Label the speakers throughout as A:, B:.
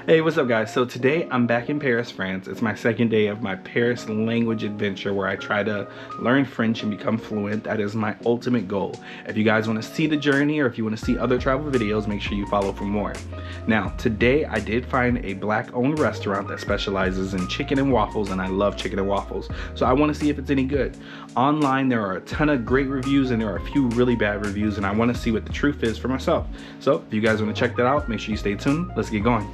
A: Hey, what's up guys? So today I'm back in Paris, France. It's my second day of my Paris language adventure where I try to learn French and become fluent. That is my ultimate goal. If you guys want to see the journey or if you want to see other travel videos, make sure you follow for more. Now, today I did find a black-owned restaurant that specializes in chicken and waffles, and I love chicken and waffles. So I want to see if it's any good. Online, there are a ton of great reviews and there are a few really bad reviews, and I want to see what the truth is for myself. So if you guys want to check that out, make sure you stay tuned. Let's get going.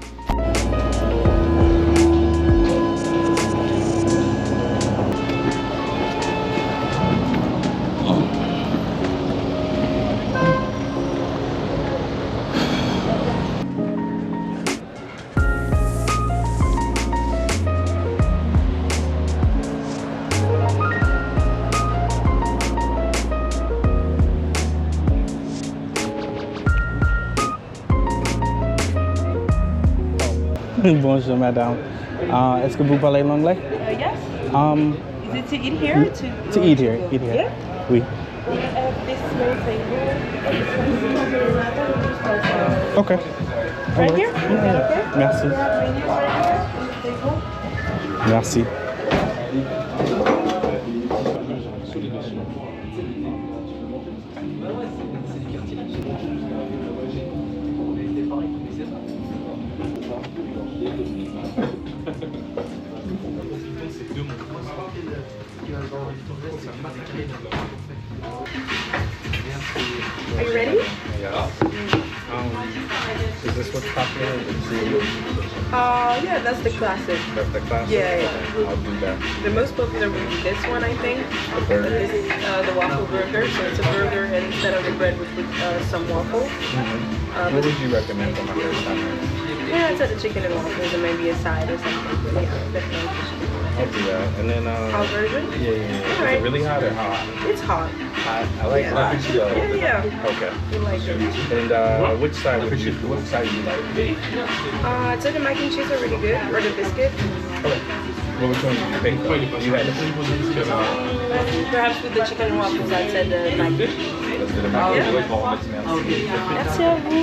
A: Bonjour madame. Est-ce que vous parlez l'anglais?
B: Yes. Is it to eat here?
A: To eat here. Eat here.
B: Yeah?
A: Oui.
B: This small table.
A: Okay.
B: Right here?
A: Yeah.
B: Okay.
A: Merci.
B: We have menus right here. Table.
A: Merci.
B: Are you ready?
A: Yeah. Is this what's popular?
B: Yeah, that's the classic.
A: That's the classic?
B: Yeah.
A: I'll do that.
B: The most popular would be this one, I think.
A: The burger?
B: This is the waffle burger. So it's a burger, and instead of the bread, we put some waffle.
A: What would you recommend for my first time?
B: Yeah, instead of chicken and waffles, and maybe a side or something. But yeah, definitely.
A: I'll do that. And then,
B: Hot version?
A: Yeah. Is
B: Alright.
A: it really hot or hot?
B: It's hot.
A: Hot. I like hot.
B: Yeah.
A: Okay.
B: You like it?
A: And which side would you like?
B: I'd say the mac and cheese are really good, or the biscuit.
A: Okay. Well, which one did you pick? You had
B: Perhaps with the chicken and waffles, I'd say the mac and cheese.
A: Let's do the mac and cheese.
B: Merci à vous.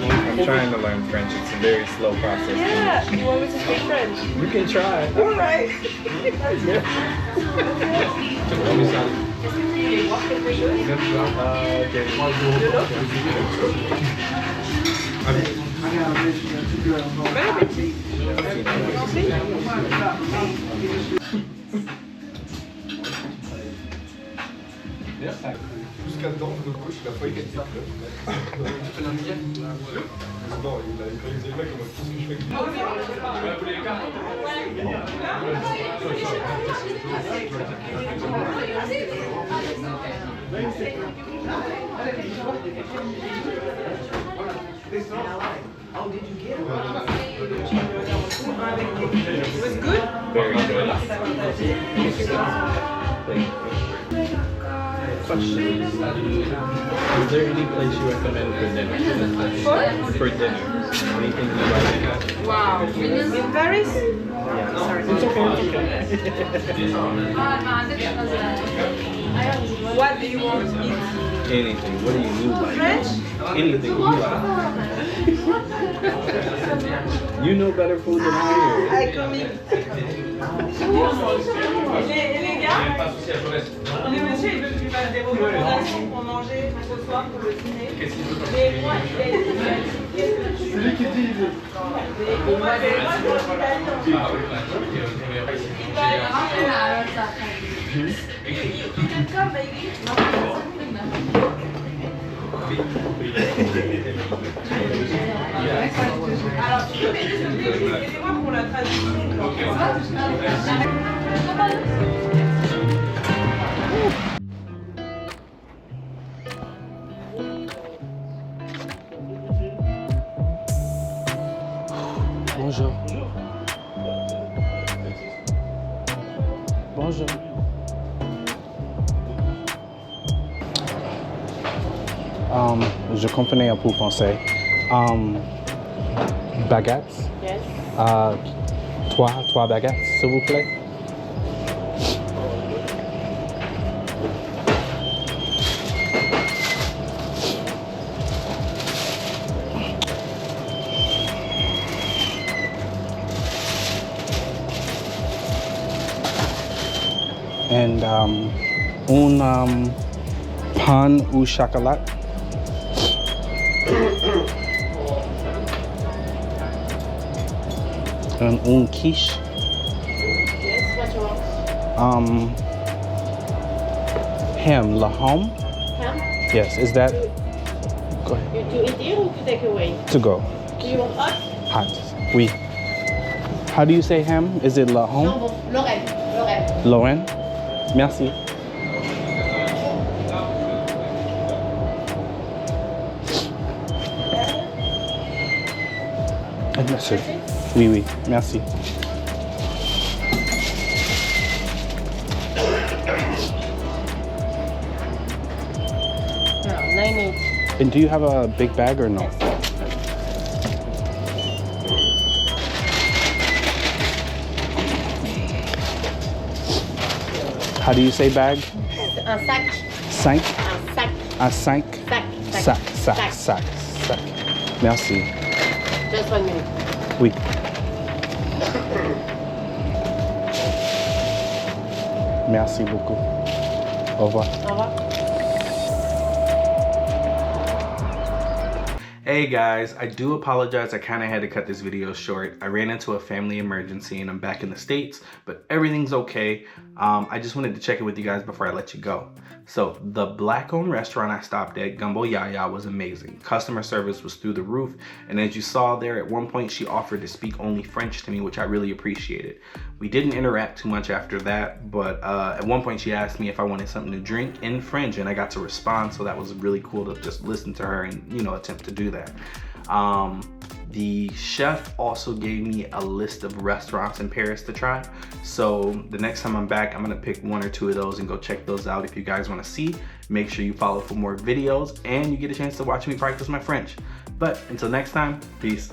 A: I'm trying to learn French. It's a very slow process.
B: Yeah, you want me to speak French?
A: You can try.
B: All right.
C: Jusqu'à temps, le coach, il a failli gagner. Tu fais la mienne. Non, il a écrasé le mec, on va tout ce que je fais.
B: Oh, did you get it? It was good?
A: Very good. Question. Is there any place you recommend for dinner? For dinner. Anything you like?
B: Wow. In Paris?
A: Yeah.
B: Sorry.
A: It's okay.
B: What do you want to eat?
A: Anything. What do you like?
B: French?
A: Anything you like. You know better food than I
B: I come in. Les gars, le monsieur il veut que je lui fasse des recommandations pour manger ce soir pour le dîner. Mais moi, qu'est-ce que tu veux?
C: C'est lui qui dit.
B: On va faire quoi pour l'Italie? You can come, baby. Alors, tu peux m'aider, excusez-moi pour la traduction.
A: Bonjour. Bonjour. Je comprenais un peu français. Baguettes.
B: Yes.
A: Trois baguettes, s'il vous plaît. And un pain au chocolat. And un quiche.
D: Yes, what you want?
A: Ham, la ham.
D: Ham?
A: Yes, is that? Go ahead.
D: You do it here or to take away?
A: To go.
D: Do you want hot?
A: Hot. Oui. How do you say ham? Is it la ham?
D: No, Lorraine. Lorraine.
A: Lorraine? Merci. Monsieur. Oui, oui. Merci.
D: No, 9.80.
A: And do you have a big bag or no? How do you say bag?
D: Un sac.
A: Cinq?
D: Un sac.
A: Un cinq?
D: Sac.
A: Sac. Merci.
D: Just 1 minute.
A: Oui. Merci beaucoup. Au revoir.
D: Au revoir.
A: Hey guys, I do apologize. I kind of had to cut this video short. I ran into a family emergency and I'm back in the States, but everything's okay. I just wanted to check in with you guys before I let you go. So the black-owned restaurant I stopped at, Gumbo Yaya, was amazing. Customer service was through the roof, and as you saw there, at one point she offered to speak only French to me, which I really appreciated. We didn't interact too much after that, but at one point she asked me if I wanted something to drink in French, and I got to respond, so that was really cool to just listen to her and, you know, attempt to do that. The chef also gave me a list of restaurants in Paris to try. So the next time I'm back, I'm gonna pick 1 or 2 of those and go check those out. If you guys wanna see, make sure you follow for more videos and you get a chance to watch me practice my French. But until next time, peace.